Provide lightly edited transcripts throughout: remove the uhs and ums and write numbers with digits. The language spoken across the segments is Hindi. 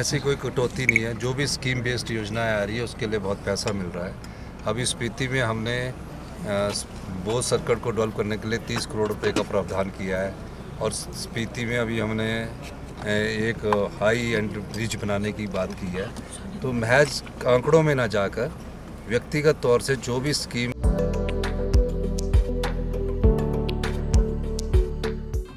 ऐसी कोई कटौती नहीं है। जो भी स्कीम बेस्ड योजनाएं आ रही है उसके लिए बहुत पैसा मिल रहा है। अभी स्पीति में हमने बोझ सर्किट को डेवलप करने के लिए 30 करोड़ रुपए का प्रावधान किया है और स्पीति में अभी हमने एक हाई एंड ब्रिज बनाने की बात की है। तो महज आंकड़ों में ना जाकर व्यक्तिगत तौर से जो भी स्कीम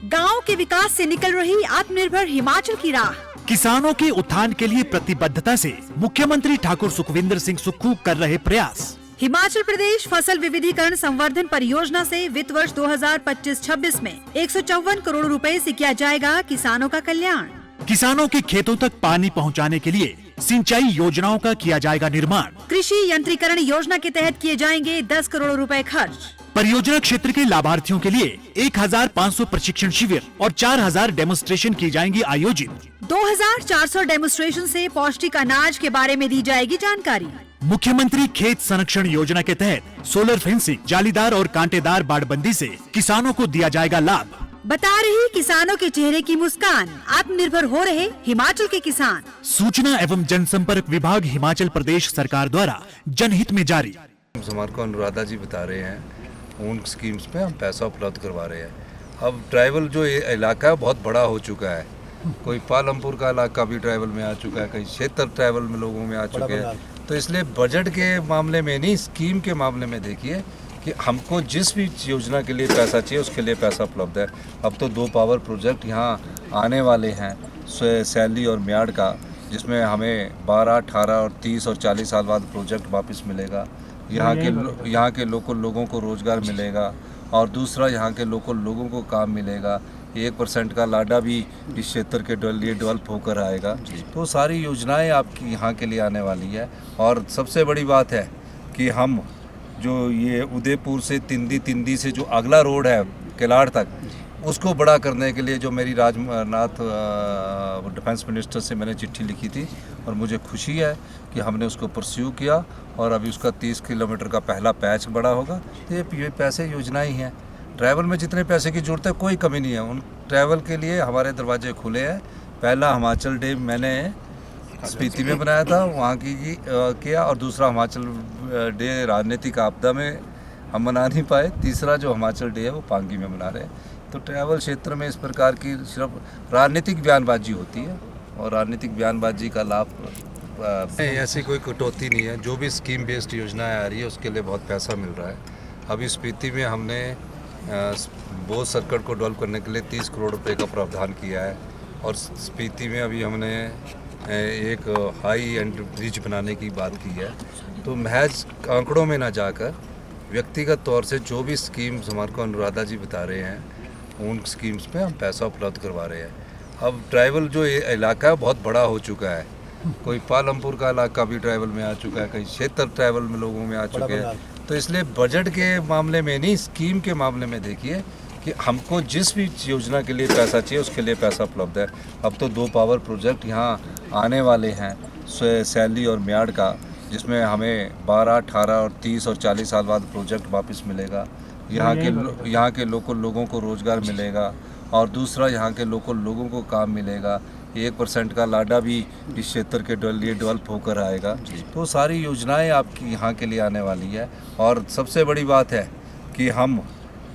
गांव के विकास से निकल रही आत्मनिर्भर हिमाचल की राह, किसानों के उत्थान के लिए प्रतिबद्धता से मुख्यमंत्री ठाकुर सुखविंदर सिंह सुक्खू कर रहे प्रयास। हिमाचल प्रदेश फसल विविधीकरण संवर्धन परियोजना से वित्त वर्ष 2025-26 में 154 करोड़ रुपए से किया जाएगा किसानों का कल्याण। किसानों के खेतों तक पानी पहुंचाने के लिए सिंचाई योजनाओं का किया जाएगा निर्माण। कृषि यंत्रीकरण योजना के तहत किए जाएंगे 10 करोड़ रुपए खर्च। परियोजना क्षेत्र के लाभार्थियों के लिए 1500 प्रशिक्षण शिविर और 4000 डेमोन्स्ट्रेशन की जाएंगी आयोजित। 2400 डेमोन्स्ट्रेशन से पौष्टिक अनाज के बारे में दी जाएगी जानकारी। मुख्यमंत्री खेत संरक्षण योजना के तहत सोलर फेंसिंग, जालीदार और कांटेदार बाड़बंदी से किसानों को दिया जाएगा लाभ। बता रही किसानों के चेहरे की मुस्कान, आत्मनिर्भर हो रहे हिमाचल के किसान। सूचना एवं जनसंपर्क विभाग हिमाचल प्रदेश सरकार द्वारा जनहित में जारी। हमारे को अनुराधा जी बता रहे हैं उन स्कीम्स पे हम पैसा उपलब्ध करवा रहे हैं। अब ट्राइबल जो इलाका है बहुत बड़ा हो चुका है। कोई पालमपुर का इलाका भी ट्राइबल में आ चुका है, कई क्षेत्र ट्राइबल में लोगों में आ चुके हैं। तो इसलिए बजट के मामले में नहीं, स्कीम के मामले में देखिए कि हमको जिस भी योजना के लिए पैसा चाहिए उसके लिए पैसा उपलब्ध है। अब तो 2 पावर प्रोजेक्ट यहाँ आने वाले हैं, सैली और म्याड़ का, जिसमें हमें 12, 18 और 30 और 40 साल बाद प्रोजेक्ट वापस मिलेगा। यहाँ के लोकल लोगों को रोज़गार मिलेगा और दूसरा यहाँ के लोकल लोगों को काम मिलेगा। 1% का लाडा भी इस क्षेत्र के लिए डेवलप होकर आएगा। तो सारी योजनाएं आपकी यहाँ के लिए आने वाली है। और सबसे बड़ी बात है कि हम जो ये उदयपुर से तिंदी से जो अगला रोड है किलाड़ तक, उसको बड़ा करने के लिए जो मेरी राजनाथ डिफेंस मिनिस्टर से मैंने चिट्ठी लिखी थी और मुझे खुशी है कि हमने उसको परस्यू किया और अभी उसका 30 किलोमीटर का पहला पैच बड़ा होगा। तो ये पैसे योजना ही हैं। ट्रैवल में जितने पैसे की ज़रूरत है कोई कमी नहीं है। उन ट्रैवल के लिए हमारे दरवाजे खुले हैं। पहला हिमाचल डे मैंने स्पीति में बनाया था, वहाँ की किया, और दूसरा हिमाचल डे राजनीतिक आपदा में हम मना नहीं पाए। तीसरा जो हिमाचल डे है वो पांगी में मना रहे हैं। तो ट्रैवल क्षेत्र में इस प्रकार की सिर्फ राजनीतिक बयानबाजी होती है और राजनीतिक बयानबाजी का लाभ नहीं, ऐसी कोई कटौती नहीं है। जो भी स्कीम बेस्ड योजनाएं आ रही है उसके लिए बहुत पैसा मिल रहा है। अभी स्पीति में हमने बोझ सर्किट को डेवलप करने के लिए 30 करोड़ रुपए का प्रावधान किया है और स्पीति में अभी हमने एक हाई एंड ब्रिज बनाने की बात की है। तो महज आंकड़ों में ना जाकर व्यक्तिगत तौर से जो भी स्कीम्स हमारे को अनुराधा जी बता रहे हैं उन स्कीम्स पे हम पैसा उपलब्ध करवा रहे हैं। अब ट्राइबल जो इलाका है बहुत बड़ा हो चुका है। कोई पालमपुर का इलाका भी ट्राइबल में आ चुका है, कई क्षेत्र ट्राइबल में लोगों में आ चुके हैं। तो इसलिए बजट के मामले में नहीं, स्कीम के मामले में देखिए कि हमको जिस भी योजना के लिए पैसा चाहिए उसके लिए पैसा उपलब्ध है। अब तो 2 पावर प्रोजेक्ट यहाँ आने वाले हैं, सैली और म्याड़ का, जिसमें हमें 12, 18 और 30 और 40 साल बाद प्रोजेक्ट वापस मिलेगा। यहाँ के लोकल लोगों को रोज़गार मिलेगा और दूसरा यहाँ के लोकल लोगों को काम मिलेगा। 1% का लाडा भी इस क्षेत्र के लिए डेवलप होकर आएगा। तो सारी योजनाएं आपकी यहाँ के लिए आने वाली है। और सबसे बड़ी बात है कि हम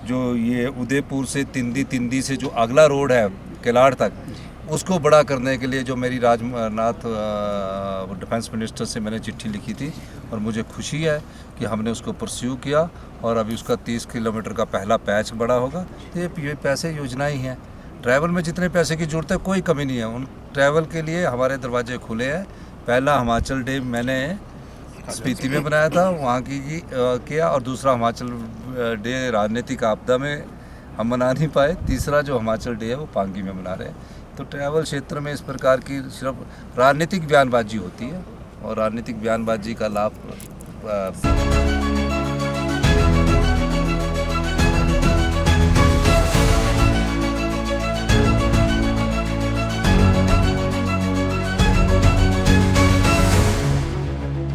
जो ये उदयपुर से तिंदी से जो अगला रोड है किलाड़ तक, उसको बड़ा करने के लिए जो मेरी राजनाथ डिफेंस मिनिस्टर से मैंने चिट्ठी लिखी थी और मुझे खुशी है कि हमने उसको परस्यू किया और अभी उसका 30 किलोमीटर का पहला पैच बड़ा होगा। तो ये पैसे योजना ही हैं। ट्रैवल में जितने पैसे की ज़रूरत है कोई कमी नहीं है। उन ट्रैवल के लिए हमारे दरवाजे खुले हैं। पहला हिमाचल डे मैंने स्पीति में बनाया था, वहाँ की किया, और दूसरा हिमाचल डे राजनीतिक आपदा में हम मना नहीं पाए। तीसरा जो हिमाचल डे है वो पांगी में मना रहे हैं। तो ट्रैवल क्षेत्र में इस प्रकार की सिर्फ राजनीतिक बयानबाजी होती है और राजनीतिक बयानबाजी का लाभ